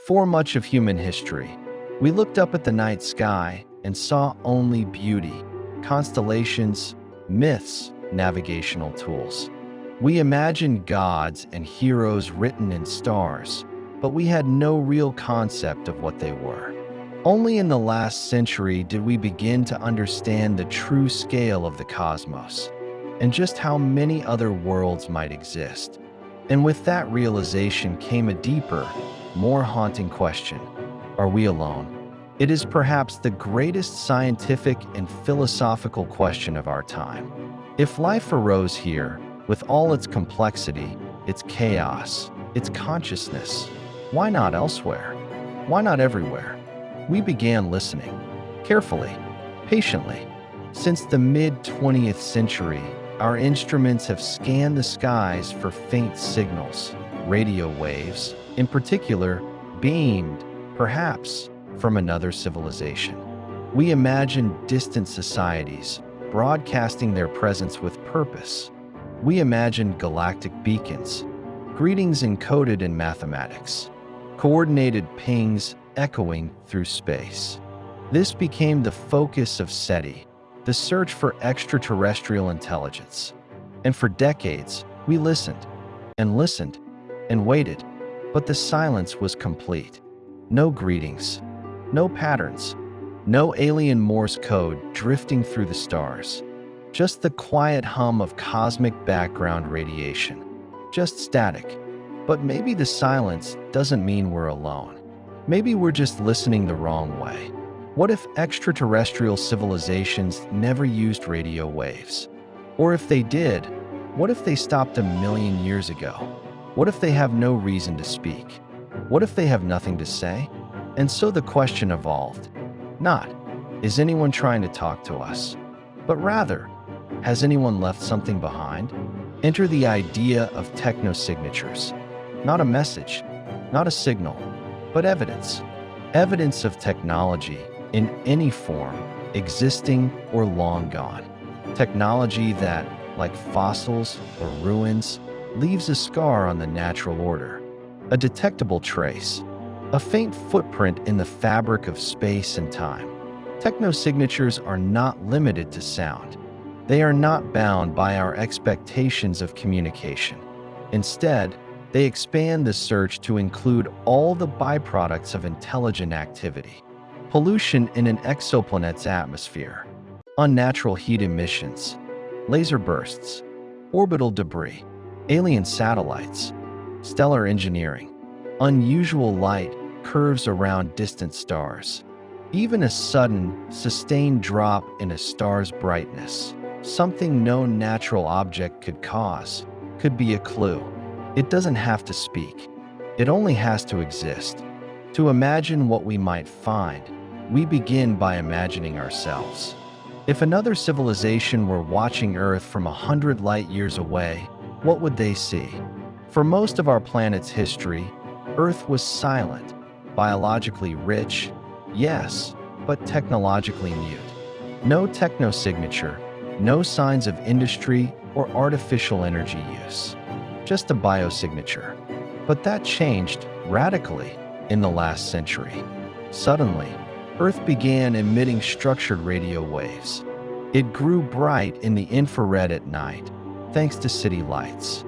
For much of human history, we looked up at the night sky and saw only beauty, constellations, myths, navigational tools. We imagined gods and heroes written in stars, but we had no real concept of what they were. Only in the last century did we begin to understand the true scale of the cosmos and just how many other worlds might exist. And with that realization came a deeper, more haunting question. Are we alone? It is perhaps the greatest scientific and philosophical question of our time. If life arose here, with all its complexity, its chaos, its consciousness, why not elsewhere? Why not everywhere? We began listening, carefully, patiently. Since the mid-20th century, our instruments have scanned the skies for faint signals, radio waves, in particular, beamed, perhaps, from another civilization. We imagine distant societies, broadcasting their presence with purpose. We imagine galactic beacons, greetings encoded in mathematics, coordinated pings echoing through space. This became the focus of SETI, the search for extraterrestrial intelligence. And for decades, we listened, and listened, and waited, but the silence was complete. No greetings, no patterns, no alien Morse code drifting through the stars. Just the quiet hum of cosmic background radiation. Just static. But maybe the silence doesn't mean we're alone. Maybe we're just listening the wrong way. What if extraterrestrial civilizations never used radio waves? Or if they did, what if they stopped 1,000,000 years ago? What if they have no reason to speak? What if they have nothing to say? And so the question evolved. Not, is anyone trying to talk to us? But rather, has anyone left something behind? Enter the idea of techno-signatures. Not a message, not a signal, but evidence. Evidence of technology in any form, existing or long gone. Technology that, like fossils or ruins, leaves a scar on the natural order. A detectable trace. A faint footprint in the fabric of space and time. Techno-signatures are not limited to sound. They are not bound by our expectations of communication. Instead, they expand the search to include all the byproducts of intelligent activity. Pollution in an exoplanet's atmosphere, unnatural heat emissions, laser bursts, orbital debris, alien satellites, stellar engineering, unusual light curves around distant stars. Even a sudden, sustained drop in a star's brightness, something no natural object could cause, could be a clue. It doesn't have to speak. It only has to exist. To imagine what we might find, we begin by imagining ourselves. If another civilization were watching Earth from 100 light years away, what would they see? For most of our planet's history, Earth was silent, biologically rich, yes, but technologically mute. No techno-signature, no signs of industry or artificial energy use. Just a biosignature. But that changed radically in the last century. Suddenly, Earth began emitting structured radio waves. It grew bright in the infrared at night, thanks to city lights.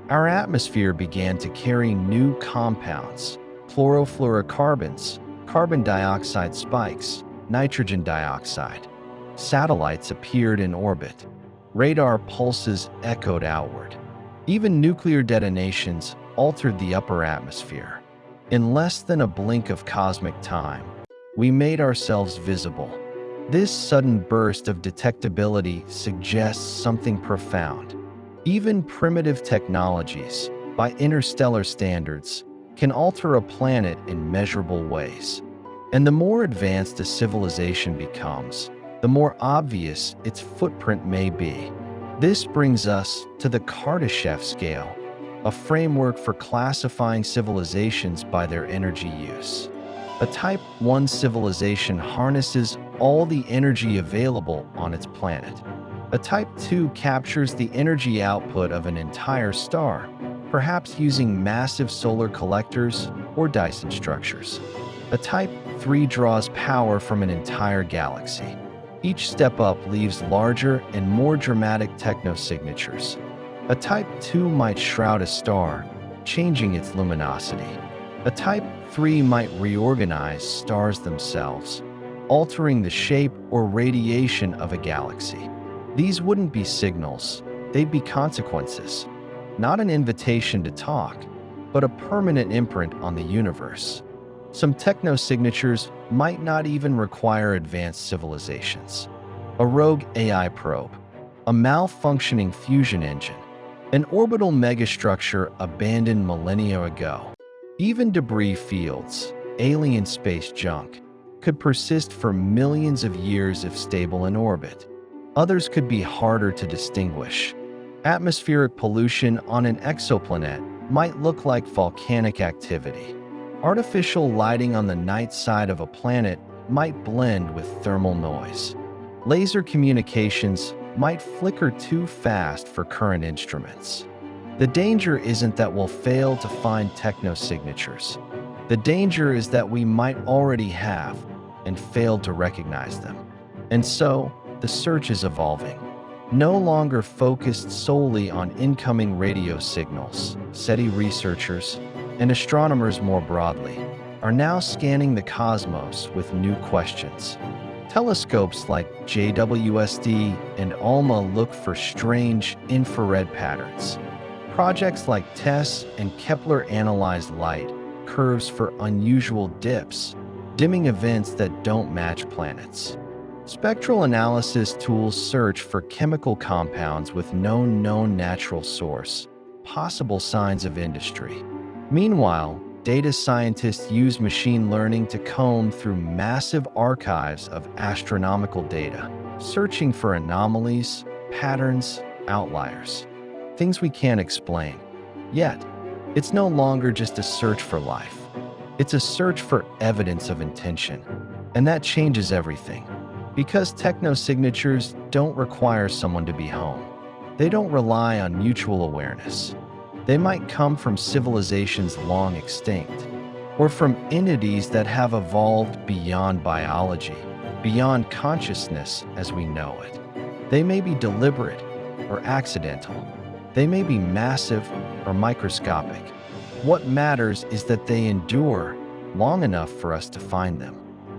Our atmosphere began to carry new compounds, chlorofluorocarbons, carbon dioxide spikes, nitrogen dioxide. Satellites appeared in orbit. Radar pulses echoed outward. Even nuclear detonations altered the upper atmosphere. In less than a blink of cosmic time, we made ourselves visible. This sudden burst of detectability suggests something profound. Even primitive technologies, by interstellar standards, can alter a planet in measurable ways. And the more advanced a civilization becomes, the more obvious its footprint may be. This brings us to the Kardashev scale, a framework for classifying civilizations by their energy use. A Type 1 civilization harnesses all the energy available on its planet. A Type 2 captures the energy output of an entire star, perhaps using massive solar collectors or Dyson structures. A Type 3 draws power from an entire galaxy. Each step up leaves larger and more dramatic techno-signatures. A Type 2 might shroud a star, changing its luminosity. A Type 3 might reorganize stars themselves, altering the shape or radiation of a galaxy. These wouldn't be signals, they'd be consequences. Not an invitation to talk, but a permanent imprint on the universe. Some techno-signatures might not even require advanced civilizations. A rogue AI probe, a malfunctioning fusion engine, an orbital megastructure abandoned millennia ago. Even debris fields, alien space junk, could persist for millions of years if stable in orbit. Others could be harder to distinguish. Atmospheric pollution on an exoplanet might look like volcanic activity. Artificial lighting on the night side of a planet might blend with thermal noise. Laser communications might flicker too fast for current instruments. The danger isn't that we'll fail to find techno-signatures. The danger is that we might already have and failed to recognize them. And so, the search is evolving. No longer focused solely on incoming radio signals, SETI researchers and astronomers more broadly are now scanning the cosmos with new questions. Telescopes like JWST and ALMA look for strange infrared patterns. Projects like TESS and Kepler analyze light curves for unusual dips, dimming events that don't match planets. Spectral analysis tools search for chemical compounds with no known natural source, possible signs of industry. Meanwhile, data scientists use machine learning to comb through massive archives of astronomical data, searching for anomalies, patterns, outliers, things we can't explain. Yet, it's no longer just a search for life. It's a search for evidence of intention, and that changes everything. Because techno-signatures don't require someone to be home. They don't rely on mutual awareness. They might come from civilizations long extinct, or from entities that have evolved beyond biology, beyond consciousness as we know it. They may be deliberate or accidental. They may be massive or microscopic. What matters is that they endure long enough for us to find them.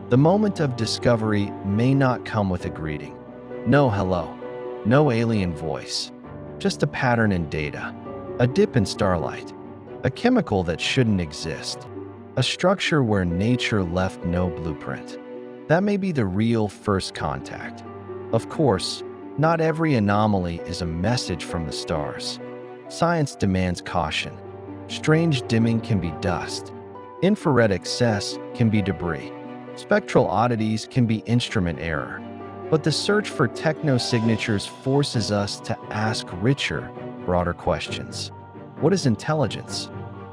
The moment of discovery may not come with a greeting. No hello, no alien voice, just a pattern in data, a dip in starlight, a chemical that shouldn't exist, a structure where nature left no blueprint. That may be the real first contact. Of course, not every anomaly is a message from the stars. Science demands caution. Strange dimming can be dust. Infrared excess can be debris. Spectral oddities can be instrument error. But the search for techno-signatures forces us to ask richer, broader questions. What is intelligence?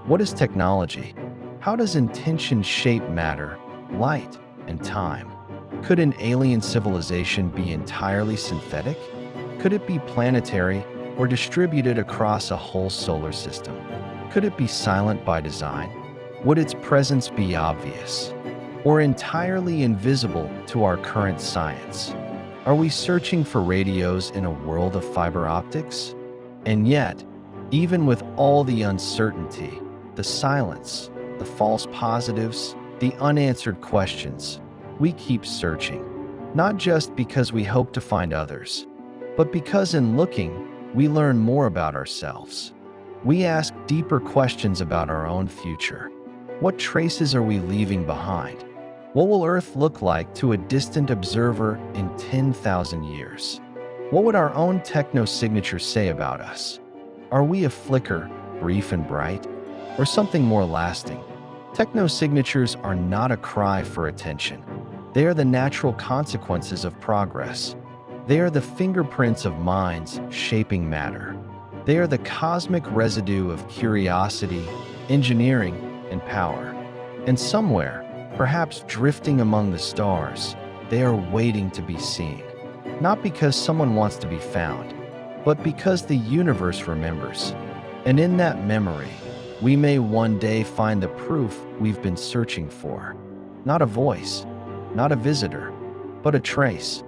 What is technology? How does intention shape matter, light, and time? Could an alien civilization be entirely synthetic? Could it be planetary or distributed across a whole solar system? Could it be silent by design? Would its presence be obvious or entirely invisible to our current science? Are we searching for radios in a world of fiber optics? And yet, even with all the uncertainty, the silence, the false positives, the unanswered questions, we keep searching, not just because we hope to find others, but because in looking, we learn more about ourselves. We ask deeper questions about our own future. What traces are we leaving behind? What will Earth look like to a distant observer in 10,000 years? What would our own techno-signatures say about us? Are we a flicker, brief and bright, or something more lasting? Techno-signatures are not a cry for attention. They are the natural consequences of progress. They are the fingerprints of minds shaping matter. They are the cosmic residue of curiosity, engineering, and power. And somewhere, perhaps drifting among the stars, they are waiting to be seen. Not because someone wants to be found, but because the universe remembers. And in that memory, we may one day find the proof we've been searching for. Not a voice, not a visitor, but a trace,